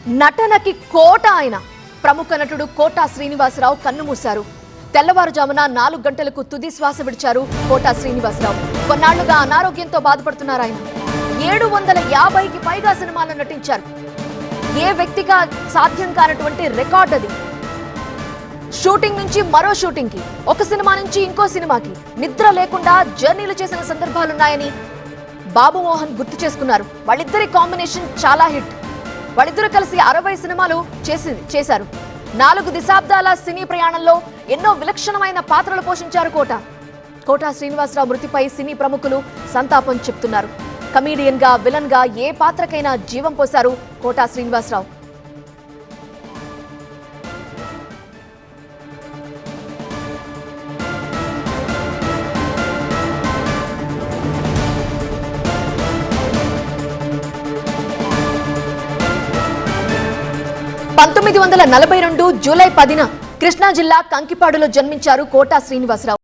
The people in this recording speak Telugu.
నటనకి కోట ఆయన ప్రముఖ నటుడు కోటా శ్రీనివాసరావు కన్నుమూశారు. తెల్లవారుజామున 4 గంటలకు తుది శ్వాస విడిచారు కోటా శ్రీనివాసరావు. కొన్నాళ్లుగా అనారోగ్యంతో బాధపడుతున్నారు ఆయన. 750కి పైగా సినిమాల్లో నటించారు. ఏ వ్యక్తిగా సాధ్యం కానటువంటి రికార్డ్ అది. షూటింగ్ నుంచి మరో షూటింగ్ కి, ఒక సినిమా నుంచి ఇంకో సినిమాకి నిద్ర లేకుండా జర్నీలు చేసిన సందర్భాలున్నాయని బాబు మోహన్ గుర్తు చేసుకున్నారు. వాళ్ళిద్దరి కాంబినేషన్ చాలా హిట్. వాళ్ళిద్దరూ కలిసి 60 సినిమాలు చేశారు. 4 దశాబ్దాల సినీ ప్రయాణంలో ఎన్నో విలక్షణమైన పాత్రలు పోషించారు కోటా శ్రీనివాసరావు మృతిపై సినీ ప్రముఖులు సంతాపం చెప్తున్నారు. కమీడియన్ గా, విలన్ గా ఏ పాత్రకైనా జీవం పోశారు కోటా శ్రీనివాసరావు. జూలై 10 కృష్ణా జిల్లా కంకిపాడులో జన్మించారు కోటా శ్రీనివాసరావు.